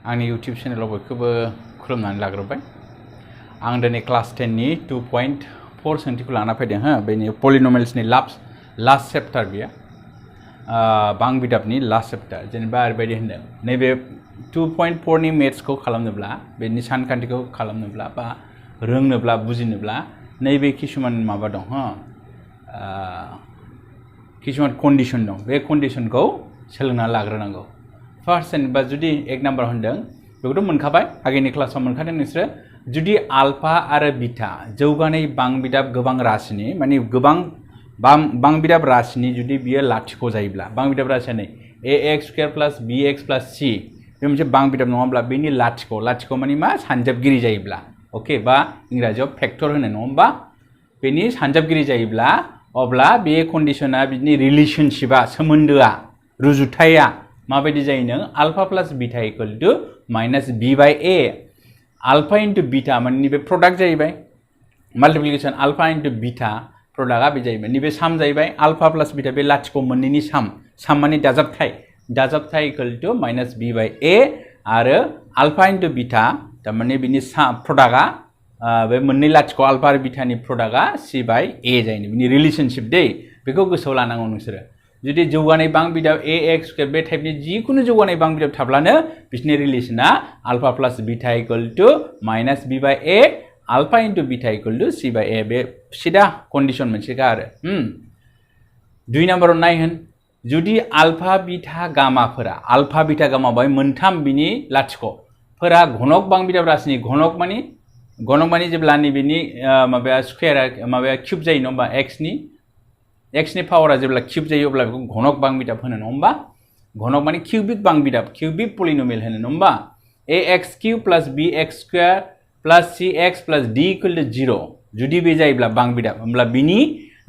आंनि YouTube चेनेलाव बयखौबो खुलुमनानै लाग्रोबाय आं दिनै क्लास 10 नि 2.4 सोंथिखौ लाना फैदों हो बेनि पलिनोमियल्सनि लास्ट चैप्टार बियो बां बिदाबनि लास्ट चैप्टार जेनेबा ओरैबायदि होनदों नैबे 2.4 नि मेथ्सखौ खालामनोब्ला बेनि सानखान्थिखौ खालामनोब्ला बा रोंनोब्ला बुजिनोब्ला नैबे किसुमान माबा दं हो किसुमान कन्डिशन दं बे कन्डिशनखौ सोलोंना लाग्रोनांगौ फार्स्ट जेनेबा जुदि एक नाम्बार होनदों बेखौथ' मोनखाबाय आगेनि क्लासाव मोनखादों नोंसोरो जुदि आल्फा आरो बीटा जौगानाय बां बिदाब गोबां राशिनि माने गोबां बां बिदाब राशिनि जुदि बियो लाथिख' जायोब्ला बां बिदाब राशिया नै ax² + bx + c बे मोनसे बां बिदाब नङाब्ला बेनि लाथिख' माने मा सानजाबगिरि जायोब्ला ओके बा इंराजियाव फेक्टर होनो नङा होमबा बेनि सानजाबगिरि जायोब्ला अब्ला बे कन्डिशना बिनि रिलेशनशिपआ सोमोन्दोआ रुजुथाया माबायदि जायो नों alpha + beta = -b/a alpha * beta माने बे प्रडाक्ट जाहैबाय मल्टिप्लिकेशन आल्फा * बीटा प्रडाक्टआ बे जाहैबाय नैबे साम जाहैबाय आल्फा + बीटा बे लाथिख' मोननैनि साम माने दाजाबथाय -b/a आरो आल्फा * बीटा तारमाने बिनि प्रडाक्टआ बे मोननै लाथिख' आल्फा आरो बीटानि प्रडाक्टआ c/a जायो बिनि रिलेशनशिप दै बेखौ गोसोआव लानांगौ नोंसोरो जुदि जौगानाय बां बिदाब ax² बे टाइपनि जिखुनु जौगानाय बां बिदाब थाब्लानो बिसोरनि रिलेशना alpha + beta = -b/a alpha * beta = c/a बे सिदा कन्डिशन मोनसेखा आरो 2 नाम्बाराव नायहोन जुदि आल्फा बीटा गामा बाय मोनथाम बिनि लाथिख'फोरा घनक बां बिदाब राशिनि घनक माने जेब्ला नैबेनि माबाया स्क्वायर माबाया क्यूब जायो नङा होमबा x नि पावारा जेब्ला क्यूब जायो अब्ला बेखौ घनक बां बिदाब होनो नङा होमबा घनक माने क्यूबिक बां बिदाब क्यूबिक पलिनोमियल होनो नङा होमबा ax³ + bx² + cx + d = 0 जुदि बे जायोब्ला बां बिदाब होमब्ला बिनि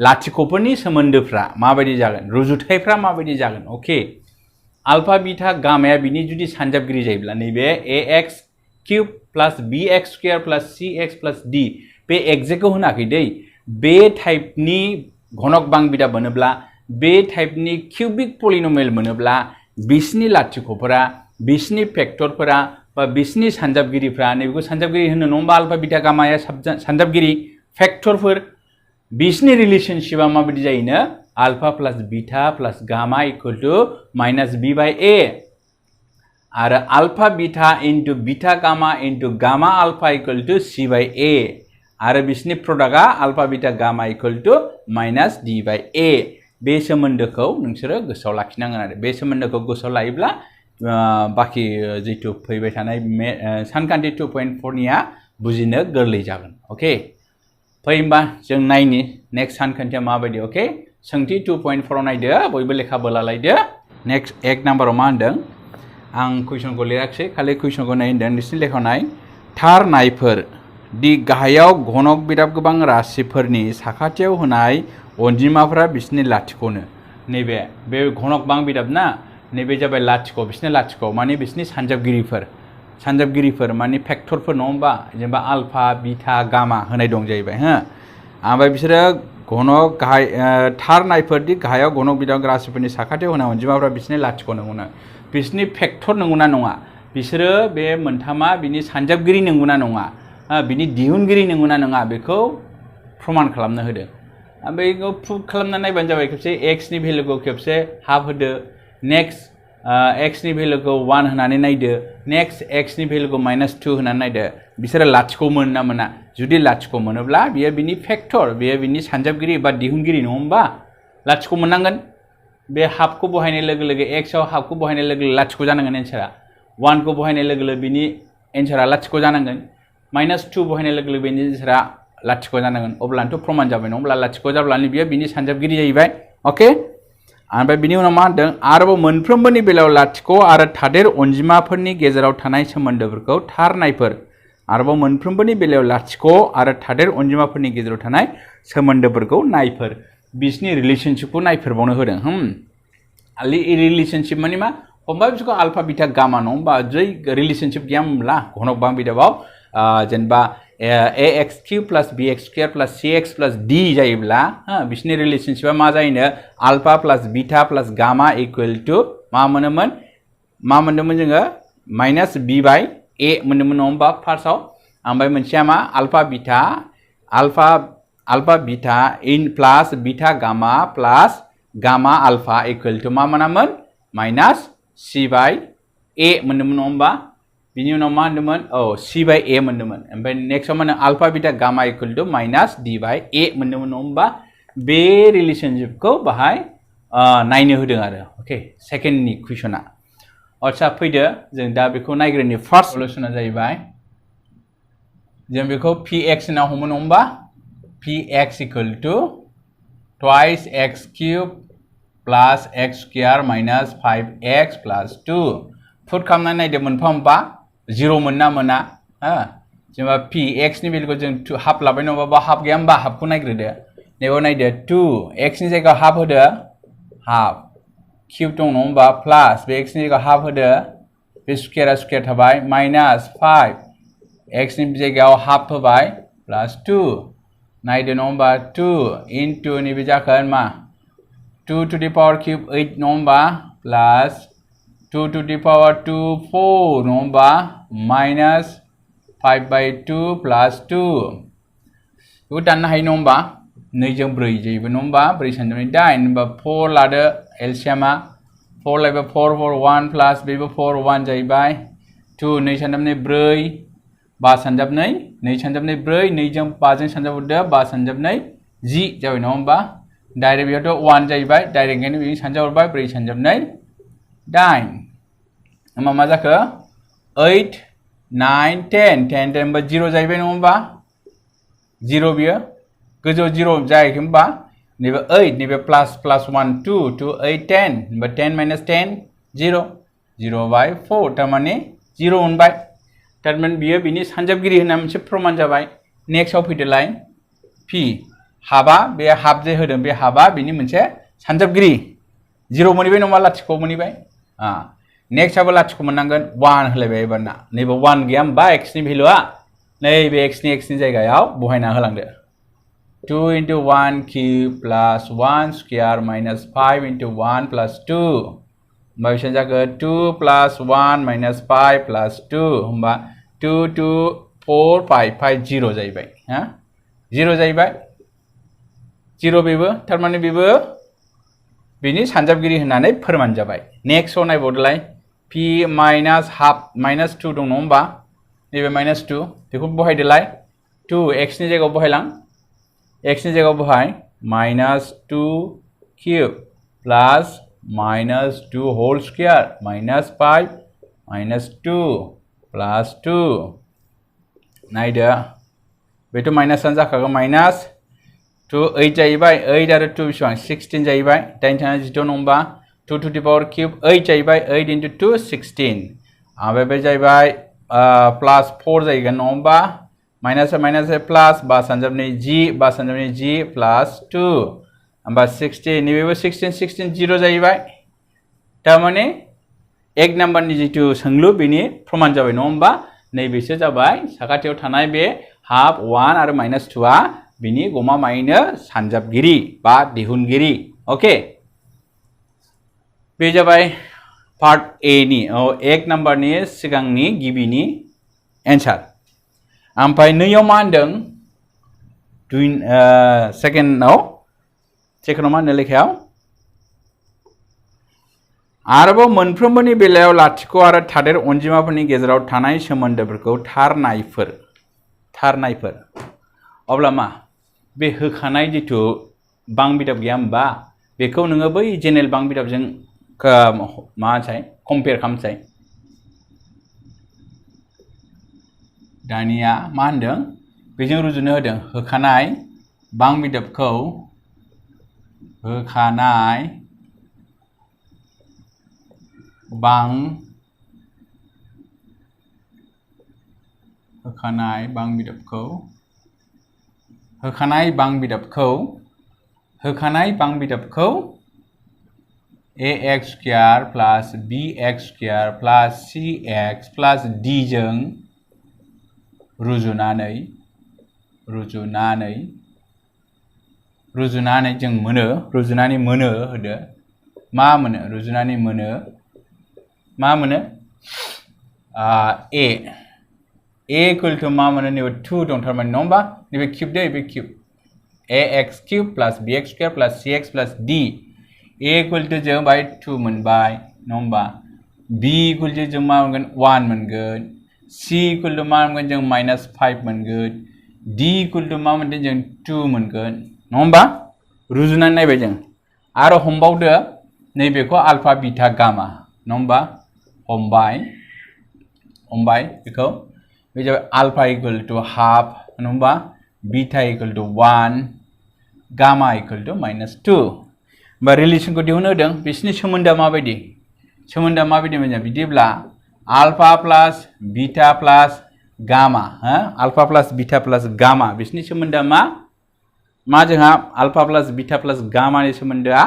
लाथिख'फोरनि सोमोन्दोफ्रा माबायदि जागोन रुजुथायफ्रा माबायदि जागोन ओके आल्फा बीटा गामाया बिनि जुदि सानजाबगिरि जायोब्ला नैबे ax³ + bx² + cx + d बे एक्जेक्टखौ होनाखै दै बे टाइपनि घनक बां बिदाब मोनोब्ला बे टाइपनि क्यूबिक पलिनोमियल मोनोब्ला बिसनि लाथिख'फोरा बिसनि फेक्टरफोरा बा बिसनि सानजाबगिरिफ्रा नैबेखौ सानजाबगिरि होनो नङा होमबा आल्फा बीटा गामाया सानजाबगिरि फेक्टरफोर बिसनि रिलेशनशिपआ माबायदि जायोनो आल्फा + बीटा + गामा = -b/a आरो alpha beta * beta gamma * gamma alpha = c/a आरो बिसनि प्रडाक्टआ आल्फा बीटा गामा = -d/a बे सोमोन्दोखौ नोंसोरो गोसोआव लाखिनांगोन आरो बे सोमोन्दोखौ गोसोआव लायोब्ला बाखि जितु फैबाय थानाय सानखान्थि 2.4 निया बुजिनो गोरलै जागोन ओके फै होमबा जों नायनि नेक्स्ट सानखान्थिया माबायदि ओके सोंथि 2.4 आव नायदो बयबो लेखा बोलालायदो नेक्स्ट एक नाम्बाराव मा होनदों आं कुइसनखौ लिराखिसै खालि कुइसनखौ नाय होनदों नोंसिनि लेखायाव नाय थार नायफोर दि गाहायाव घनक बिदाब गोबां राशिफोरनि साखाथियाव होनाय अनजिमाफोरा बिसनि लाथिख'नो नैबे बे घनक बां बिदाब ना नैबे जाबाय लाथिख' बिसनि लाथिख' माने बिसनि सानजाबगिरिफोर माने फेक्टरफोर नङा होमबा जेनेबा आल्फा बीटा गामा होनाय दं जाहैबाय हो ओमफ्राय बिसोरो घनक गाहाय थार नायफोरदि गाहायाव घनक बिदाब राशिफोरनि साखाथियाव होनाय अनजिमाफोरा बिसनि लाथिख' नंगौना बिसनि फेक्टर नंगौना नङा बिसोरो बे मोनथामा बिनि सानजाबगिरि नंगौना नङा बिनि दिहुनगिरि नंगौना नङा बेखौ प्रमान खालामनो होदों ओमफ्राय बेखौ प्रुभ खालामना नायबानो जाबाय खेबसे x नि भेलुखौ खेबसे हाफ होदो नेक्स्ट x नि भेलुखौ 1 होनानै नायदो नेक्स्ट x नि भेलुखौ -2 होनानै नायदो बिसोरो लाथिख' मोनो ना मोना जुदि लाथिख' मोनोब्ला बियो बिनि फेक्टर बियो बिनि सानजाबगिरि बा दिहुनगिरि नङा होमबा लाथिख' मोननांगोन बे हाफखौ बहायनाय लोगो लोगो x आव हाफखौ बहायनाय लोगो लोगो लाथिख' जानांगोन एन्सारा 1 खौ बहायनाय लोगो लोगो बिनि एन्सारा लाथिख' जानांगोन -2 बहायनाय लोगो लोगो बिनि एन्सारा लाथिख' जानांगोन अब्लानोथ' प्रमान जाबाय नङा होमब्ला लाथिख' जाब्लानो बियो बिनि सानजाबगिरि जाहैबाय ओके ओमफ्राय बिनि उनाव मा होनदों आरोबाव मोनफ्रोमबोनि बेलायाव लाथिख' आरो थादेर अनजिमाफोरनि गेजेराव थानाय सोमोन्दोफोरखौ थार नायफोर आरोबाव मोनफ्रोमबोनि बेलायाव लाथिख' आरो थादेर अनजिमाफोरनि गेजेराव थानाय सोमोन्दोफोरखौ नायफोर बिसनि रिलेशनशिपखौ नायफोरबावनो होदों रिलेशनशिप माने मा हमबा बिसोरखौ आल्फा बीटा गामा नङा होमबा जै रिलेशनशिप गैया होमब्ला घनक बां बिदाबाव जेनेबा ax³ + bx² + cx + d जायोब्ला बिसनि रिलेशनशिपआ मा जायोनो आल्फा + बीटा + गामा = मा मोनदोंमोन जोङो माइनास b बाय a मोनदोंमोन नङा होमबा फार्स्टआव ओमफ्राय मोनसेया मा अल्फा बीटा इन plus beta gamma plus gamma alpha equal to मा मोनामोन माइनास c बाय a मोनदोंमोन नङा होमबा बिनि उनाव मा होनदोंमोन c बाय a मोनदोंमोन ओमफ्राय नेक्स्टआव मा होनो alpha beta gamma equal to minus d by a मोनदोंमोन नङा होमबा बे रिलेशनशिपखौ बाहाय नायनो होदों आरो ओके सेकेन्डनि कुइसना अच्छा फैदो जों दा बेखौ नायग्रोनि फार्स्ट सल्युशना जाहैबाय जों बेखौ px होनना हमो नङा होमबा px equal to twice x cube plus x square minus 5x plus 2 put खालामनानै नायदो मोनफा मोनफा 0 मोनना मोना जेनेबा px नि भेलुखौ जों हाफ लाबाय नङाबा हाफ गैया होमबा हाफखौ नायग्रोदो नैबाव नायदो 2 x नि जायगायाव हाफ होदो हाफ क्यूब दं नङा होमबा प्लास बे x नि जायगायाव हाफ होदो बे स्क्वायरा स्क्वायर थाबाय माइनास 5 x नि जायगायाव हाफ होबाय प्लास 2 नायदो नङा होमबा 2 इनटु नैबे जागोन मा 2 to the power cube 8 नङा होमबा प्लास 2 to the power 2 4 नङा होमबा माइनास 5 by 2 प्लास 2 बेखौ दाननो हायो नङा होमबा 2 जों 4 जायोबो नङा होमबा 4 सानजाबनाय 8 होमबा 4 लादो एलसिएमा 4 लायबा 4 4 1 प्लास बेबो 4 1 जाहैबाय 2 2 सानजाबनाय 4 5 सानजाबनाय 2 सानजाबनाय 4 2 जों 5 जों सानजाबहरदो 5 सानजाबनाय 10 जाबाय नङा होमबा डाइरेक्ट बेयावथ' 1 जाहैबाय डाइरेक्टनो बेजों सानजाबहरबाय 4 सानजाबनाय 8 होमबा मा जाखो 8 9 10 10 10 होमबा 0 जाहैबाय नङा होमबा 0 बियो गोजौ 0 जायाखै होमबा नैबे 8 नैबे प्लास 1 2 2 8 10 होमबा 10 minus 10 0 0 by 4 थारमाने 0 मोनबाय थारमाने बियो बिनि सानजाबगिरि होनना मोनसे प्रमान जाबाय नेक्स्टआव फैदोलाय p हाबा बे हाफ जे होदों बे हाबा बिनि मोनसे सानजाबगिरि 0 मोनहैबाय नङा लाथिख' मोनहैबाय नेक्स्टआबो लाथिख' मोननांगोन 1 होलायबाय एबारना नैबे 1 गैया होमबा x नि भेलुआ नैबे x नि जायगायाव बहायना होलांदो 2 into 1 cube plus 1 square minus 5 into 1 plus 2 होमबा बेसेबां जागोन 2 plus 1 minus 5 plus 2 होमबा 2 2 4 5 5 0 जाहैबाय 0 जाहैबाय 0 बेबो थारमाने बेबो बिनि सानजाबगिरि होननानै फोरमान जाबाय नेक्स्टआव नायबावदोलाय p माइनास हाफ माइनास 2 दं नङा होमबा नैबे माइनास 2 बेखौ बहायदोलाय 2 x नि जायगायाव बहायलां x नि जायगायाव बहाय minus 2 cube plus minus 2 whole square minus 5 minus 2 plus 2 नायदो बेथ' माइनासानो जाखागोन माइनास 2 8 जाहैबाय 8 आरो 2 बेसेबां 16 जाहैबाय 8 थाना 12 नङा होमबा 2 to the power cube 8 जाहैबाय 8 into 2 16 ओमफ्राय बे जाहैबाय प्लास 4 जाहैगोन नङा होमबा माइनास प्लास 5 सानजाबनाय G प्लास 2 होमबा 16 नैबेबो 16 0 जाहैबाय थारमाने 1 नाम्बारनि जितु सोंलु बेनि प्रमान जाबाय नङा होमबा नैबेसो जाबाय साखाथियाव थानाय बे हाफ 1 आरो माइनास 2 आ बिनि गमामायैनो सानजाबगिरि बा दिहुनगिरि ओके बे जाबाय पार्ट ए नि 1 नाम्बारनि सिगांनि गिबिनि एन्सार ओमफ्राय नैयाव मा होनदों सेकेन्डआव मा होनो लेखायाव आरोबाव मोनफ्रोमबोनि बेलायाव लाथिख' आरो थादेर अनजिमाफोरनि गेजेराव थानाय सोमोन्दोफोरखौ थार नायफोर अब्ला मा बे होखानाय जिथु बां बिदाब गैया होमबा बेखौ नोङो बै जेनेरेल बां बिदाबजों माबासाय कम्पेयार खालामसाय दानिया मा होनदों बेजों रुजुनो होदों होखानाय बां बिदाबखौ होखानाय बां बिदाबखौ ax square plus bx square plus cx plus d जों रुजुनानै जों रुजुनानै मोनो होदो मा मोनो a equal to मा मोनो नैबे 2 दं थारमाने नङा होमबा नैबे cube they bay cube ax cube plus bx square plus cx plus d a equal to जों बाय 2 मोनबाय नङा होमबा b equal to जों मा मोनगोन 1 मोनगोन c equal to मा मोनगोन जों -5 मोनगोन d equal to मा मोनगोन जों 2 मोनगोन नङा होमबा रुजुनानै नायबाय जों आरो हमबावदो नैबेखौ अल्फा बीटा गामा नङा होमबा हमबाय बेखौ बे जाबाय अल्फा इक्वल टू हाफ नङा होमबा beta equal to 1 gamma equal to -2 होमबा रिलेशनखौ दिहुननो होदों बिसोरनि सोमोन्दोआ माबायदि मोजां बिदिब्ला alpha plus beta plus gamma alpha plus beta plus gamma बिसोरनि सोमोन्दोआ मा जोंहा अल्फा प्लस बीटा प्लस गामानि सोमोन्दोआ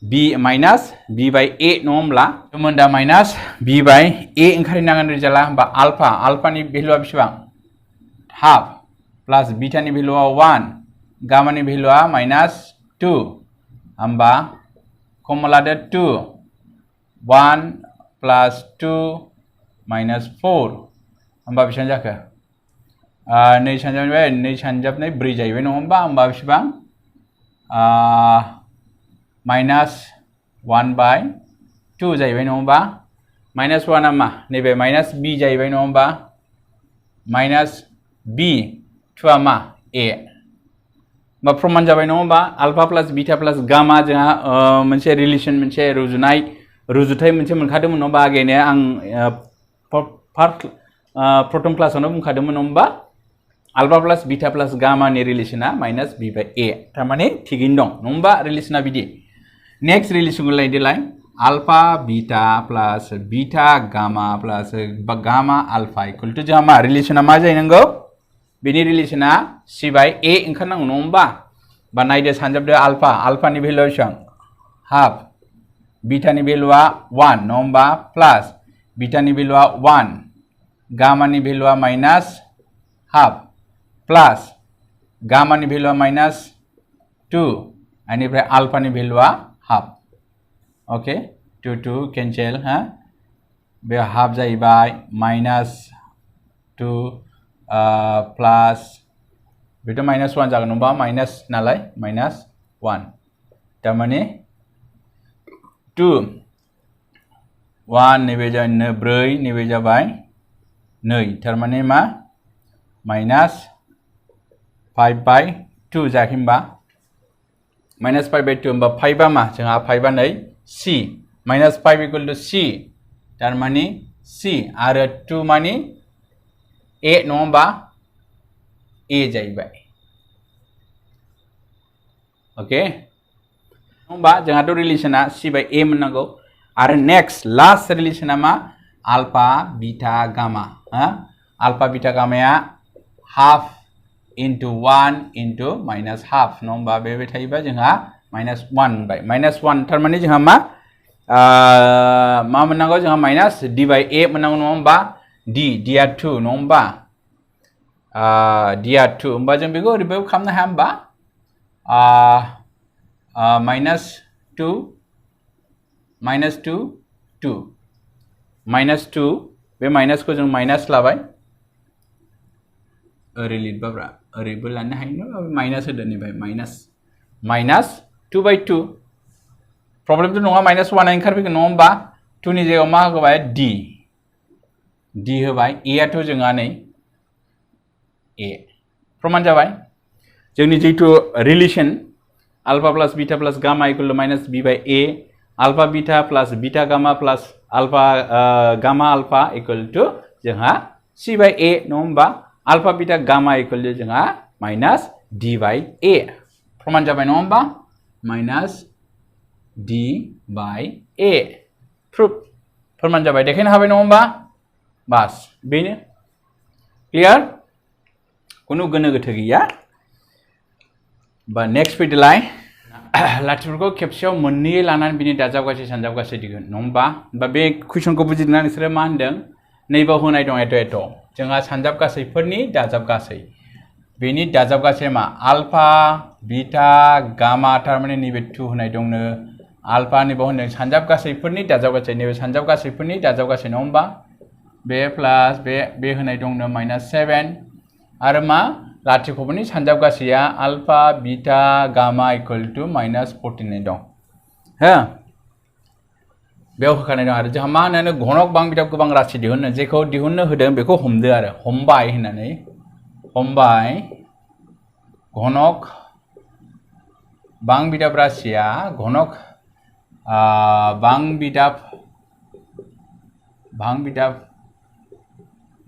b minus b by a नङा होमब्ला सोमोन्दोआ माइनस b बाय a ओंखारनांगोन रिजाल्टआ होमबा अल्फानि भेलुआ बेसेबां हाफ प्लस बीटानि भेलुआ 1 गामानि भेलुआ -2 होमबा कमलादे 2 1 प्लस 2 -4 होमबा बेसेबां जाखो नै सानजाबनाय 4 जाहैबाय नङा होमबा बेसेबां -1 बाय 2 जाहैबाय नङा होमबा -1 आ मा नैबे -b जाहैबाय नङा होमबा -b 2 आ मा a होमबा प्रमाण जाबाय नङा होमबा alpha plus beta plus gamma जोंहा मोनसे रिलेशन मोनसे रुजुथाय मोनसे मोनखादोंमोन नङा होमबा आगेनो आं प्रथम क्लासावनो बुंखादोंमोन नङा होमबा अल्फा प्लस बीटा प्लस गामानि रिलेशना -b बाय a थारमाने थिगैनो दं नङा होमबा रिलेशना बिदि नेक्स्ट रिलेशनखौ लायदोलाय alpha beta plus beta gamma plus gamma alpha equal to जोंहा मा रिलेशना मा जाहैनांगौ बेनि रिलेशना c बाय a ओंखारनांगौ नङा होमबा बा नायदो सानजाबदो अल्फानि भेलुआ बेसेबां हाफ बीटानि भेलुआ 1 नङा होमबा प्लस बीटानि भेलुआ 1 गामानि भेलुआ हाफ प्लस गामानि भेलुआ -2 बेनिफ्राय अल्फानि भेलुआ हाफ ओके 2 कैंसिल बे हाफ जाहैबाय -2 प्लस बेथ' -1 जागोन होमबा माइनास नालाय -1 तारमाने 2 1 नैबे जाबाय 4 नैबे जाबाय 2 तारमाने मा -5/2 जायाखै होमबा -5/2 होमबा 5 आ मा जोंहा 5 आ नै c -5 इक्वल टू c तारमाने c आरो 2 माने a नङा होमबा a जाहैबाय ओके होमबा जोंहाथ' रिलेशना c बाय a मोननांगौ आरो नेक्स्ट लास्ट रिलेशना मा alpha beta gamma alpha beta गामाया हाफ into 1 into -half नङा होमबा बे थायोबा जोंहा -1 बाय -1 थारमाने जोंहा मा मोननांगौ जोंहा -d बाय a मोननांगौ नङा होमबा d आ 2 नङा होमबा d आ 2 होमबा जों बेखौ ओरैबो खालामनो हाया होमबा -2 बे माइनासखौ जों माइनास लाबाय ओरै लिरबाब्रा ओरैबो लानो हायो माइनास होदो नैबाय -2/2 प्रब्लेमथ' नङा -1 ओंखारफैगोन नङा होमबा 2 नि जायगायाव मा होबाय d होबाय a आथ' जोंहा नै a प्रमाण जाबाय जोंनि जितु relation alpha plus beta plus gamma equal to -b by a alpha beta plus beta gamma plus alpha gamma alpha equal to जोंहा c बाय a नङा होमबा alpha beta gamma equal to जोंहा -d by a प्रमाण जाबाय नङा होमबा -d by a proof प्रमाण जाबाय देखायनो हाबाय नङा होमबा बास बेनो क्लियर कुनु गोनो गोथो गैया बा नेक्स्ट फैदोलाय लाथिफोरखौ खेबसेयाव मोननै लानानै बिनि दाजाबगासे सानजाबगासे दिहुन नङा होमबा बे कुइसनखौ बुजिदोंना नोंसोरो मा होनदों नैबाव होनाय दं एथ' जोंहा सानजाबगासैफोरनि दाजाबगासै बेनि दाजाबगासै मा अल्फा बीटा गामा थारमाने नैबे 2 होनाय दंनो alpha ni bohon sanjab gaसैफोरनि दाजाबगासै नैबे sanjab गासैफोरनि दाजाबगासै नङा होमबा बे प्लास बे होनाय दंनो -7 आरो मा लाथिख'फोरनि सानजाब गासैया alpha beta gamma equal to -14 दं हो बेयाव होखानाय दं आरो जोंहा मा होनो घनक बां बिदाब गोबां राशि दिहुननो जेखौ दिहुननो होदों बेखौ हमदो आरो हमबाय होननानै हमबाय घनक बां बिदाब राशिया घनक बां बिदाब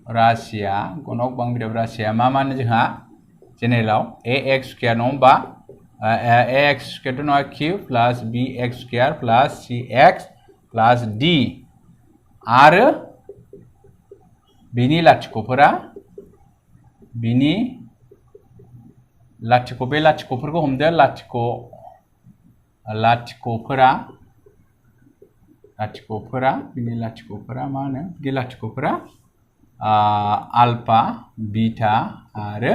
राशिया घनक बां बिदाब राशिया मा मानो जोंहा जेनेरेलाव ax स्क्वायर नङा होमबा ax स्क्वायर नङा q plus bx square plus cx plus d आरो बिनि लाथिख'फोरा बिनि बे लाथिख'फोरखौ हमदो लाथिख'फोरा बिनि लाथिख'फोरा मा होनो बिनि लाथिख'फोरा अल्फा बीटा आरो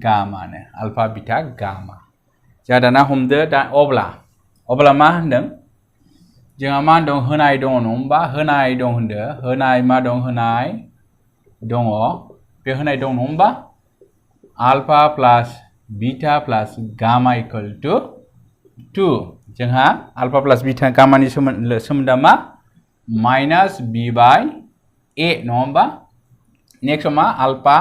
गामानो अल्फा बीटा गामा जोंहा दाना हमदो दा अब्ला मा होनदों जोंहा मा दं होनाय दङ नङा होमबा होनाय दं होनदो होनाय मा दं होनाय दङ बे होनाय दं नङा होमबा alpha plus beta plus gamma equal to 2 जोंहा अल्फा प्लस बीटा गामानि सोमोन्दोआ मा -b/a नङा होमबा नेक्स्ट मा alpha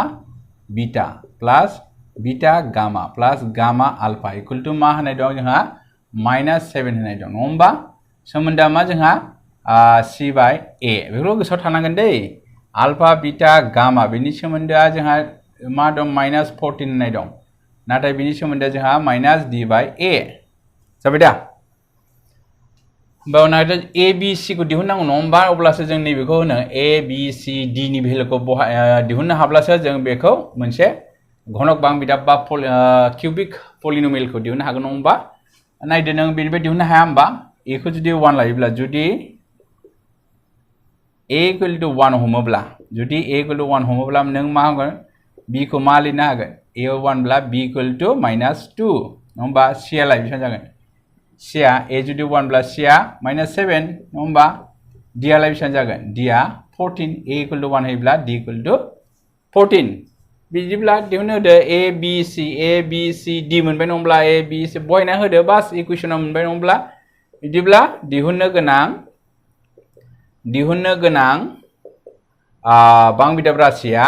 beta plus beta gamma plus gamma alpha equal to मा होनाय दं जोंहा -7 होनाय दं नङा होमबा सोमोन्दोआ मा जोंहा c/a बेखौ गोसोआव थानांगोन दै अल्फा बीटा गामा बेनि सोमोन्दोआ जोंहा मा दं -14 होनाय दं नाथाय बिनि सोमोन्दोआ जोंहा -d/a जाबाय दा होमबा a b c को दिहुननांगौ नङा होमबा अब्लासो जों नैबेखौ होनो a b c d नि भेलुखौ दिहुननो हाब्लासो जों बेखौ मोनसे घनक बां बिदाब बा क्यूबिक पलिनोमियलखौ दिहुननो हागोन नङा होमबा नायदो नों बेनिफ्राय दिहुननो हाया होमबा a खौ जुदि 1 लायोब्ला जुदि a इक्वल टू 1 हमोब्ला जुदि a इक्वल टू 1 हमोब्ला नों मा होगोन b को मा लिरनो हागोन a 1 ब्ला b इक्वल टू -2 नङा होमबा c आ लाय बेसेबां जागोन c आ a जुदि 1 ब्ला c आ -7 नङा होमबा d आ लाय बेसेबां जागोन d आ 14 a इक्वल टू 1 होयोब्ला d इक्वल टू 14 बिदिब्ला दिहुननो होदो a b c d मोनबाय नङाब्ला a b c बहायना होदो बास इकुवेशनाव मोनबाय नङाब्ला बिदिब्ला दिहुननो गोनां बां बिदाब राशिया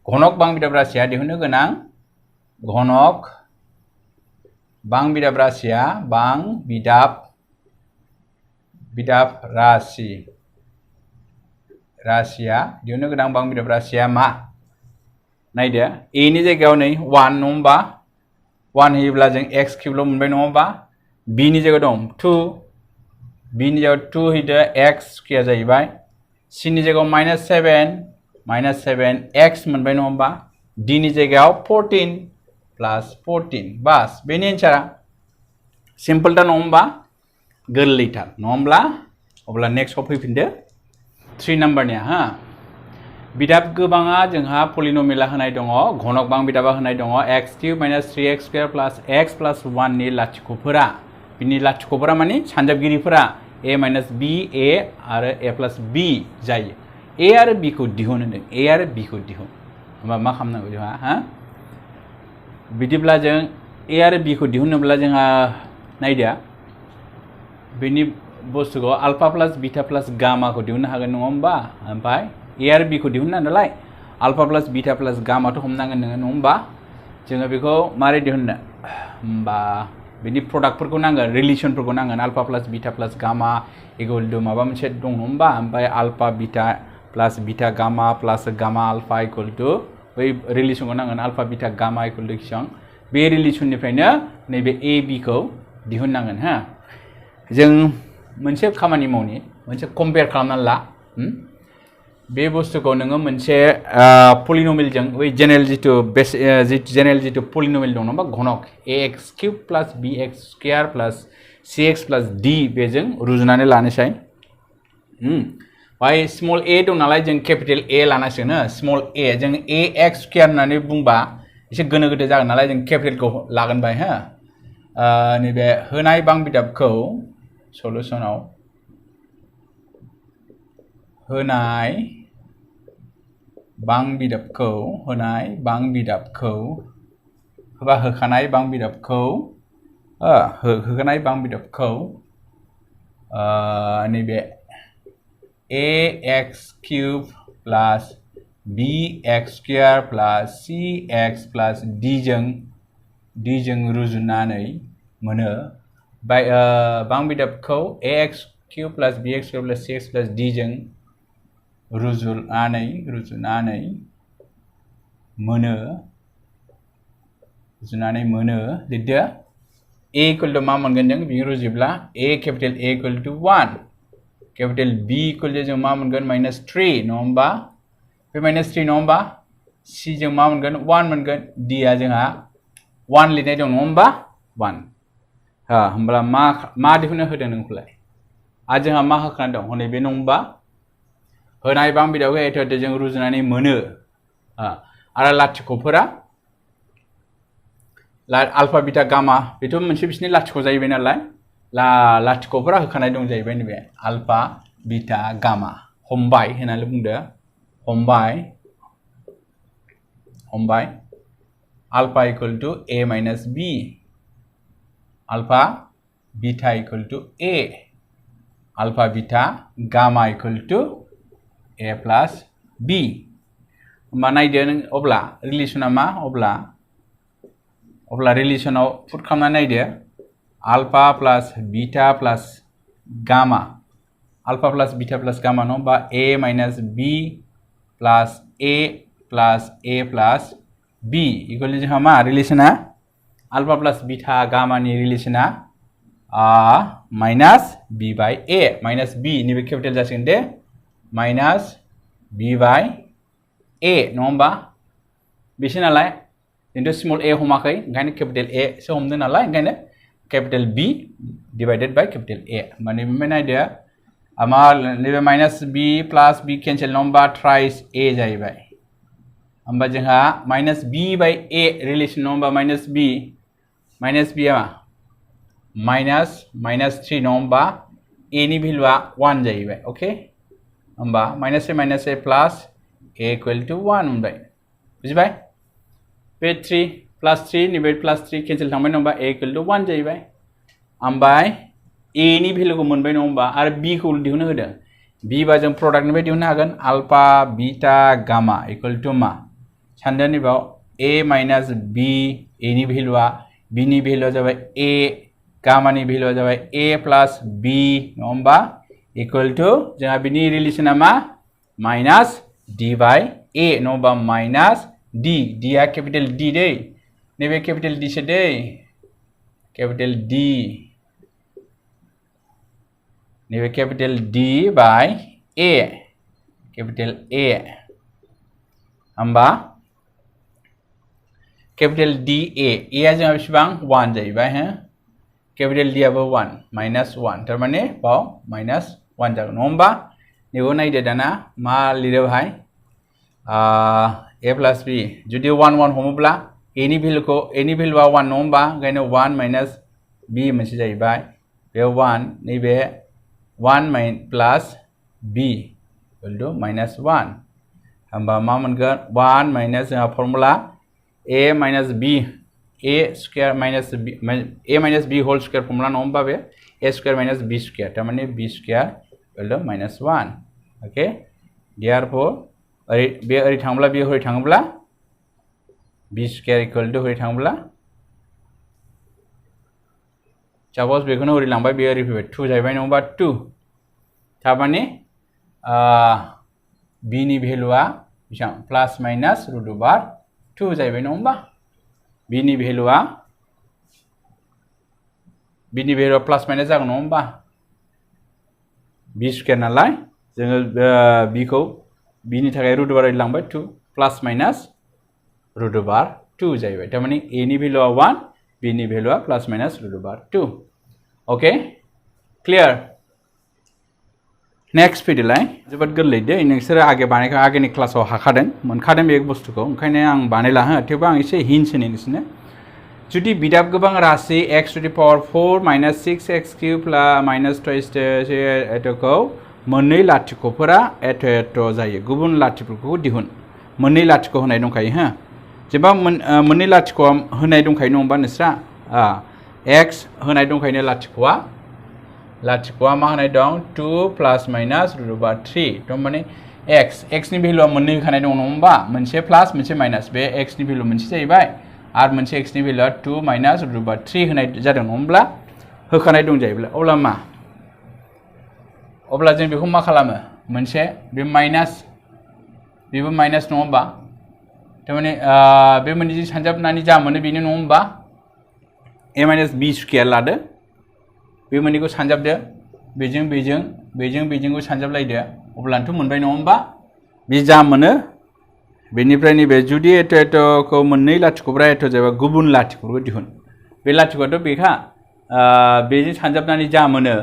घनक बां बिदाब राशिया दिहुननो गोनां घनक बां बिदाब राशिया बां बिदाब राशिया दिहुननो गोनां बां बिदाब राशिया मा नायदो a नि जायगायाव नै 1 नङा होमबा 1 होयोब्ला जों x किउबल' मोनबाय नङा होमबा b नि जायगायाव दं 2 b नि जायगायाव 2 होदो x स्क्वायर जाहैबाय c नि जायगायाव -7 x मोनबाय नङा होमबा d नि जायगायाव 14 प्लस 14 बास बेनि एन्सारा सिम्पल दा नङा होमबा गोरलैथार नङा होमब्ला अब्ला नेक्स्टआव फैफिनदो 3 नाम्बारनिया हा बिदाब गोबाङा जोंहा पलिनोमियला होनाय दङ घनक बां बिदाबा होनाय दङ x³ - 3x² + x + 1 नि लाथिख'फोरा बिनि लाथिख'फोरा माने सानजाबगिरिफोरा a - b a आरो a + b जायो a आरो b खौ दिहुन होनदों a आरो b खौ दिहुन होमबा मा खालामनांगौ जोंहा हा बिदिब्ला जों a आरो b खौ दिहुननोब्ला जोंहा नायदो बेनि बुस्थुखौ alpha plus beta plus gamma को दिहुननो हागोन नङा होमबा ओमफ्राय a आरो b को दिहुनना नालाय alpha plus beta plus gamma तो हमनांगोन नोङो नङा होमबा जोङो बेखौ मारै दिहुननो होमबा बेनि प्रडाक्टफोरखौ नांगोन रिलेशनफोरखौ नांगोन alpha plus beta plus gamma equal to माबा मोनसे दं नङा होमबा ओमफ्राय alpha beta plus beta gamma plus gamma alpha equal to बै रिलेशनखौ नांगोन alpha beta gamma equal to बेसेबां बे रिलेशननिफ्रायनो नैबे a b खौ दिहुननांगोन हा जों मोनसे खामानि मावनि मोनसे कम्पेयार खालामनानै ला बे बुस्थुखौ नोङो मोनसे पलिनोमियलजों बै जेनेरेल जितु पलिनोमियल दं नङा घनक ax³ + bx² + cx + d बेजों रुजुनानै लानोसै बाय स्मल a दं नालाय जों कैपिटल A लानांसिगोन स्मल a जों ax² होननानै बुंबा एसे गोनो गोथो जागोन नालाय जों कैपिटलखौ लागोन बाय हा नैबे होनाय बां बिदाबखौ सलुशनाव होनाय बां बिदाबखौ होबा होखानाय बां बिदाबखौ होखानाय बां बिदाबखौ नैबे ax cube plus bx square plus cx plus d जों रुजुनानै मोनो बां बिदाबखौ ax cube plus bx square plus cx plus d जों रुजुनानै मोनो लिरदो a equal to मा मोनगोन जों बिजों रुजुब्ला a capital A equal to 1 capital B equal to जों मा मोनगोन -3 नङा होमबा बे -3 नङा होमबा C जों मा मोनगोन 1 मोनगोन D आ जोंहा 1 लिरनाय दं नङा होमबा 1 होमब्ला मा दिहुननो होदों नोंखौलाय जोंहा मा होखानाय दं हनै बे नङा होमबा होनाय बां बिदाबखौ एथ'थे जों रुजुनानै मोनो आरो लाथिख'फोरा आल्फा बिटा गामा बेथ' मोनसे बिसिनि लाथिख' जाहैबाय नालाय लाथिख'फोरा होखानाय दं जाहैबाय नैबे आल्फा बिटा गामा हमबाय होननानै बुंदो हमबाय alpha equal to a minus b alpha beta equal to a alpha beta gamma equal to a plus b होमबा नायदो नों अब्ला रिलेशना मा अब्ला रिलेशनाव पुट खालामना नायदो alpha plus beta plus gamma alpha plus beta plus gamma न बा a minus b plus a plus b equal to जोंहा मा रिलेशना alpha plus beta gamma नि रिलेशना minus b by a minus b नैबे कैपिटल जासिगोन दे minus b by a नङा होमबा बेसो नालाय जोंथ' स्मल a हमाखै ओंखायनो कैपिटल a सो हमदों नालाय ओंखायनो capital b divided by capital a माने बे नायदो नैबे minus b plus b cancel नङा होमबा थ्राइस a जाहैबाय होमबा जोंहा minus b by a relation नङा होमबा माइनास b आ माइनास 3 नङा होमबा a नि भेलुआ 1 जाहैबाय ओके होमबा minus a plus a equal to 1 मोनबाय बुझिबाय बे 3 प्लस 3 नैबे प्लस 3 कैंसिल थांबाय नङा होमबा a इक्वल टू 1 जाहैबाय ओमफ्राय a नि भेलुखौ मोनबाय नङा होमबा आरो b खौ दिहुननो होदों b बा जों प्रडाक्टनिफ्राय दिहुननो हागोन alpha beta gamma equal to मा सानदों नैबाव a माइनास b a नि भेलुआ b नि भेलुआ जाबाय a गामा नि भेलुआ जाबाय a प्लस b नङा होमबा इक्वल टू जोंहा बिनि रिलेशना मा माइनास d बाय a नङा होमबा माइनास d d आ कैपिटल d दै नैबे कैपिटल d से दै कैपिटल d नैबे capital D by A capital A होमबा कैपिटल D A आ जोंहा बेसेबां 1 जाहैबाय हो कैपिटल D आबो 1 माइनास 1 थारमाने बाव माइनास 1 जागोन नङा होमबा नैबो नायदो दाना मा लिरो भाई a प्लस b जुदि 1 1 हमोब्ला a नि भेलुआ 1 नङा होमबा ओंखायनो 1 माइनास b मोनसे जाहैबाय बे 1 नैबे 1 plus b equal to minus 1 होमबा मा मोनगोन 1 माइनास जोंहा formula a minus b a square minus b a minus b whole square formula नङा होमबा बे a square minus b square थारमाने b square equal to minus 1 okay therefore बे ओरै थांब्ला बे ओरै थाङोब्ला b स्क्वायर इक्वल टू ओरै थाङोब्ला सपोज बेखौनो ओरै लांबाय बे ओरै फैबाय 2 जाहैबाय नङा होमबा 2 थारमाने b नि भेलुआ बेसेबां प्लस माइनास रुट ओभार 2 जाहैबाय नङा होमबा b नि भेलुआ प्लस माइनास जागोन नङा होमबा b स्क्वायर नालाय जोङो b खौ b नि थाखाय रुट ओभार लांबाय 2 प्लस माइनास रुट ओभार 2 जाहैबाय थारमाने a नि भेलुआ 1 b नि भेलुआ plus minus root over 2 okay clear next फैदोलाय जोबोद गोरलै दे नोंसोर आगेनि क्लासाव हाखादों मोनखादों बे बुस्थुखौ ओंखायनो आं बानायला हो थेवबो आं एसे हिन्ट्स होनो नोंसोरनो जुदि बिदाब गोबां राशि x to the power 4 minus 6x cube plus minus twice एट'खौ मोननै लाथिख'फोरा एट' जायो गुबुन लाथिख'फोरखौ दिहुन मोननै लाथिख' होनाय दंखायो हो जेनेबा मोननै लाथिख' होनाय दंखायो नङा होमबा नोंस्रा x होनाय दंखायो लाथिख'आ मा होनाय दं 2 plus minus root over 3 तो माने x नि भेलुआ मोननै होखानाय दं नङा होमबा मोनसे प्लास मोनसे माइनास बे x नि भेलु मोनसे जाहैबाय आरो मोनसे x नि भेलुआ 2 minus root over 3 होनाय जादों नङा होमब्ला होखानाय दं जाहैबाय अब्ला जों बेखौ मा खालामो मोनसे बे माइनास बेबो माइनास नङा होमबा तारमाने बे मोननैजों सानजाबनानै जा मोनो बेनो नङा होमबा a minus b स्क्वायर लादो बे मोननैखौ सानजाबदो बेजोंखौ सानजाबलायदो अब्लानोथ' मोनबाय नङा होमबा बे जा मोनो बेनिफ्राय नैबे जुदि एट'खौ मोननै लाथिख'फ्रा एट' जायोबा गुबुन लाथिख'खौ दिहुन बे लाथिख'आथ' बेखा बेजों सानजाबनानै जा मोनो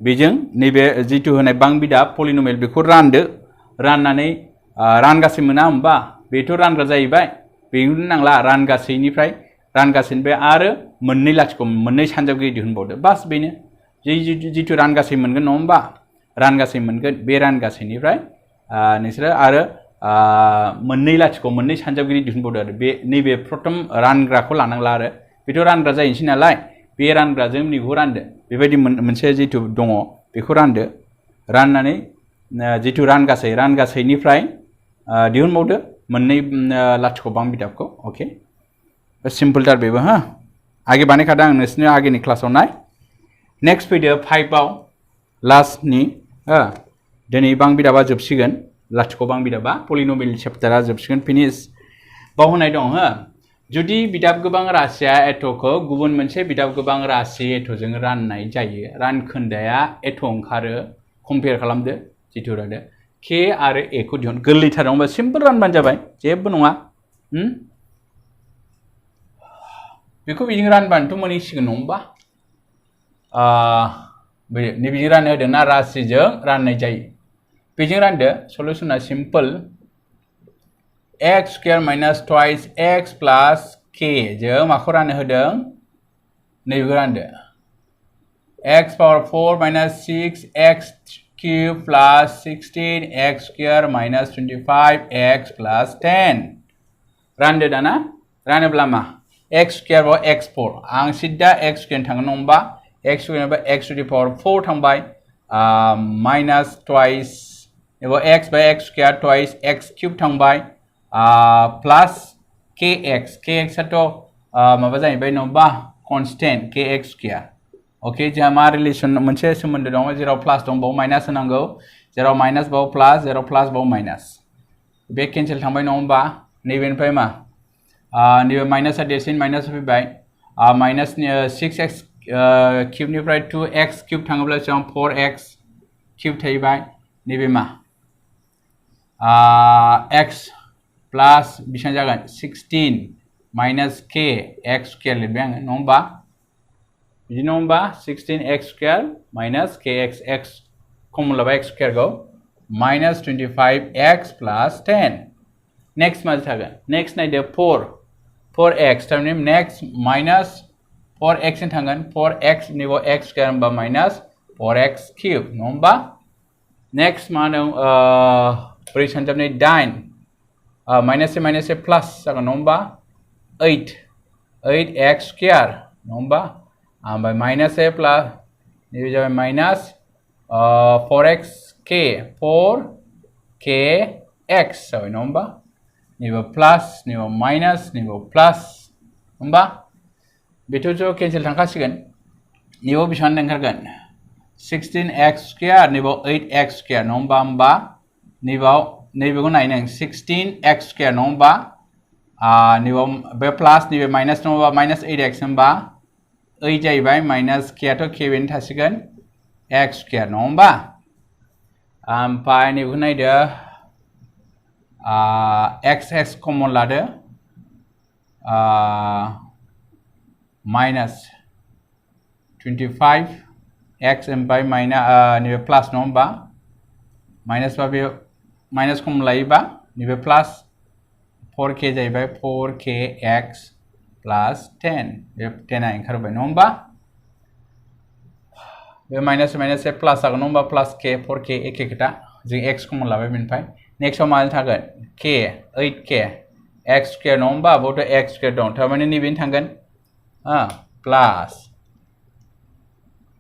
बेजों नैबे जिथु होनाय बां बिदाब पलिनमियेल बेखौ रानदो राननानै रानगासे मोना होमबा बेथ' रानग्रा जाहैबाय बेखौनो नांला रानगासेनिफ्राय आरो मोननै लाथिख' मोननै सानजाबगिरि दिहुनबावदो बास बेनो जिथु रानगासे मोनगोन नङा होमबा रानगासे मोनगोन बे रानगासेनिफ्राय नोंसोरो आरो मोननै लाथिख' मोननै सानजाबगिरि दिहुनबावदो आरो बे नैबे प्रथम रानग्राखौ लानांला आरो बेथ' रानग्रा जाहैनोसै नालाय बे रानग्राजों नैखौ रानदो बेबायदि मोनसे जिथु दङ बेखौ रानदो राननानै जिथु रानगासैनिफ्राय दिहुनबावदो मोननै लाथिख' बां बिदाबखौ अके सिम्पलथार बेबो हा आगे बानायखादों आं नोंसोरनो आगेनि क्लासाव नाय नेक्स्ट फैदो 5आव लास्टनि दिनै बां बिदाबा जोबसिगोन लाथिख' बां बिदाबा पलिनमियेल चेप्टारा जोबसिगोन फिनिश बाव होनाय दं हो जुदि बिदाब गोबां राशिया एट'खौ गुबुन मोनसे बिदाब गोबां राशि एट'जों राननाय जायो रानखोन्दाया एट' ओंखारो कम्पेयार खालामदो जिथु रादो k आरो a खौ दिहुन गोरलैथार नङा सिम्पल रानबानो जाबाय जेबो नङा बेखौ बिजों रानबानोथ' मोनहैसिगोन नङा होमबा नैबेजों राननो होदों ना राशिजों राननाय जायो बेजों रानदो सल्युशना simple x square minus twice x plus k जों माखौ राननो होदों नैबेखौ रानदो x power 4 minus 6x cube plus 16x square minus 25x plus 10 रानदो दाना रानोब्ला मा x स्क्वायर बाव x4 आं सिद्धा x स्क्वायर थांगोन नङा होमबा x स्क्वायर बा x to the power 4 थांबाय माइनास ट्वाइस एबा x by x square twice x cube थांबाय प्लस kx आथ' माबा जाहैबाय नङा होमबा कन्सटेन्ट kx स्क्वायर ओके जोंहा मा रिलेसन मोनसे सोमोन्दो दङ जेराव प्लास दं बाव माइनास होनांगौ जेराव माइनास बाव प्लास जेराव प्लास बाव माइनास बे केन्सेल थांबाय नङा होमबा नैबेनिफ्राय मा नैबे माइनासआ देरसिन माइनास फैबाय माइनास 6x क्यूबनिफ्राय 2x क्यूब थाङोब्ला जों 4x क्यूब थाहैबाय नैबे मा x प्लास बेसेबां जागोन 16 माइनास k x स्क्वायर लिरबाय आङो नङा होमबा बिदि नङा होमबा 16x square minus kx x कमन लाबाय x स्क्वायरखौ माइनास 25x प्लास 10 नेक्स्ट मा थागोन नेक्स्ट नायदो 4x थारमाने नेक्स्ट माइनास 4x नि थांगोन 4x नैबाव x स्क्वायर होनबा माइनास 4x क्यूब नङा होमबा नेक्स्ट मा दं ब्रै सानजाबनाय 8 माइनास से प्लास जागोन नङा होमबा 8x स्क्वायर नङा होमबा ओमफ्राय माइनास a प्लास नैबे जाबाय माइनास 4k x जाबाय नङा होमबा नैबे प्लास नैबे माइनास नैबे प्लास होमबा बेथ' ज' केन्सेल थांखासिगोन नैबे बेसेबां ओंखारगोन 16x स्क्वायर नैबे 8x स्क्वायर नङा होमबा नैबेखौ नाय नों 16x स्क्वायर नङा होमबा नैबे बे प्लास नैबे माइनास नङाबा माइनास 8x होमबा 8 जाहैबाय माइनास k आथ' k बेनो थासिगोन x स्क्वायर नङा होमबा ओमफ्राय नैबेखौ नायदो x कमन लादो माइनास 25x ओमफ्राय नैबे प्लास नङा होमबा माइनास बा बे माइनास कमन लायोबा नैबे प्लास 4k जाहैबाय 4kx plus 10 बे 10आ ओंखारबाय नङा होमबा बे माइनास माइनास से प्लस जागोन नङा होमबा प्लस k 4k एखे खोथा जों x कमन लाबाय बेनिफ्राय नेक्स्टआव मा थागोन k 8k x स्क्वायर नङा होमबा बेयावथ' x स्क्वायर दं थारमाने नैबेनो थांगोन प्लास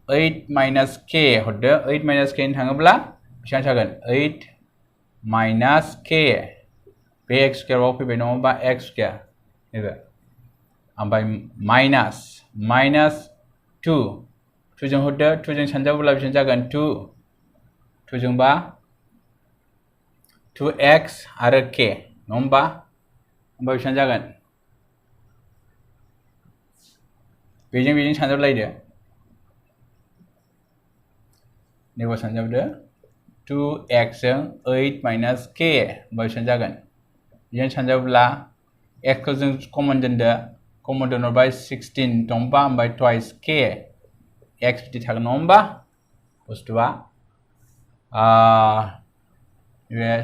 8 minus k हरदो 8 minus k थाङोब्ला बेसेबां जागोन 8 minus k बे x स्क्वायरआव फैबाय नङा होमबा x स्क्वायर नैबे ओमफ्राय माइनास 2 जों हरदो 2 जों सानजाबोब्ला बेसेबां जागोन 2 जोंबा 2x आरो k नङा होमबा ओमफ्राय बेसेबां जागोन बेजों सानजाबलायदो नैबे सानजाबदो 2x जों 8 minus k ओमफ्राय बेसेबां जागोन बेजों सानजाबोब्ला x खौ जों कमन दोनहरबाय 16 दंबा ओमफ्राय twice k x बिदि थागोन नङा होमबा बुस्थुआ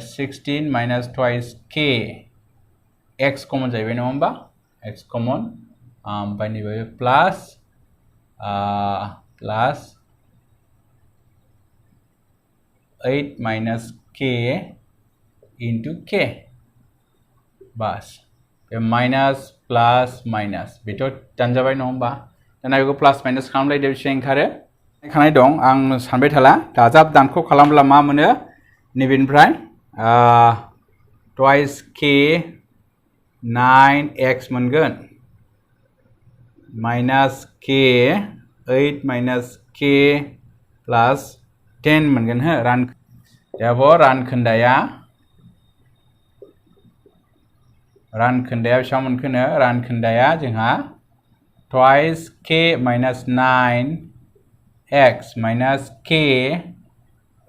16 minus twice k x कमन जाहैबाय नङा होमबा x कमन ओमफ्राय नैबे प्लास 8 minus k into k बस बे माइनास प्लास माइनास बेथ' दानजाबाय नङा होमबा दाना बेखौ प्लास माइनास खालामलायदो बेसेबां ओंखारो खानाय दं आं सानबाय थाला दाजाब दानख' खालामब्ला मा मोनो नैबेनिफ्राय twice k 9x मोनगोन माइनास k 8 minus k प्लास 10 मोनगोन हो रानखोन्दाया बेसेबां मोनखोनो रानखोन्दाया जोंहा twice k minus 9x minus k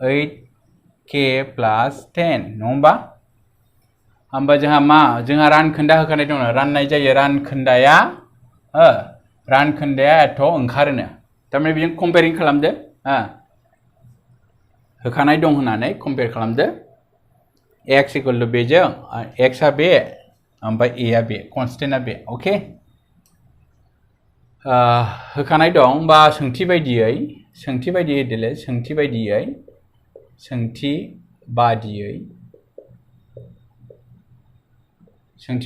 8k plus 10 नङा होमबा होमबा जोंहा रानखोन्दा होखानाय दङ राननाय जायो रानखोन्दाया एथ' ओंखारोनो थारमाने बेजों कम्पेयारिं खालामदो होखानाय दं होननानै कम्पेयार खालामदो x इक्वल टु बेजों x आ बे ओमफ्राय a आ बे कनस्टेन्टआ बे अके होखानाय दं बा सोंथि बायदियै देले सोंथि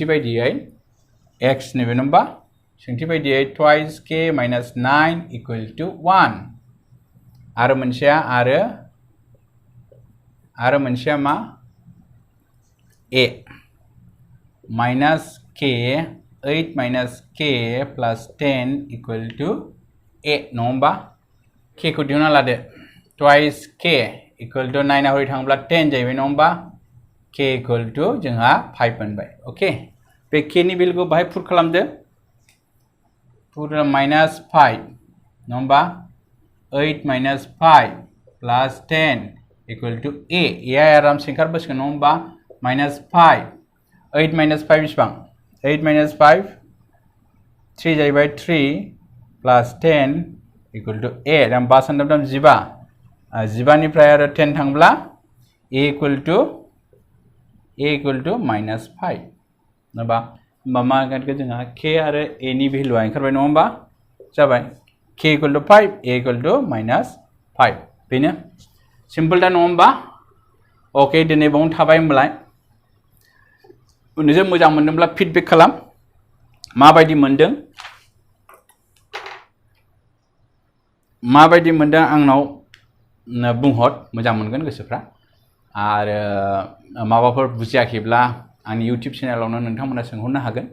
बायदियै x नैबे नम्बा सोंथि बायदियै twice k minus 9 equal to 1 आरो मोनसेया मा a minus k 8 minus k plus 10 equal to a नङा होमबा k खौ दिहुनना लादो twice k equal to 9 आ हरै थाङोब्ला 10 जाहैबाय नङा होमबा k equal to जोंहा 5 मोनबाय अके बे k नि भेलुखौ बाहाय पुट खालामदो minus 5 नङा होमबा 8 minus 5 plus 10 equal to a आ आरामसे ओंखारबोसिगोन नङा होमबा minus 5 8 minus 5 बेसेबां 8 minus 5 3 जाहैबाय 3 plus 10 equal to a दाम 5 सानदाम 15 निफ्राय आरो 10 थांब्ला a equal to minus 5 होमबा मा ओंखारगोन जोंहा k आरो a नि भेलुआ ओंखारबाय नङा होमबा जाबाय k equal to 5 a equal to minus 5 बेनो सिम्पल दा नङा होमबा अके दिनै बावनो थाबाय होमबालाय उननिजों मोजां मोनदोंब्ला फिडबेक खालाम माबायदि मोनदों आंनाव बुंहर मोजां मोनगोन गोसोफ्रा आरो माबाफोर बुजियाखैब्ला आंनि इउटिउब चेनेलावनो नोंथांमोना सोंहरनो हागोन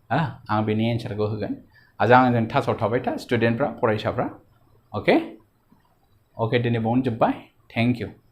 आं बेनि एन्सारखौ होगोन आंजों टाचआव थाबाय था स्टुडेन्टफ्रा फरायसाफ्रा अके दिनै बावनो जोब्बाय थेंक इउ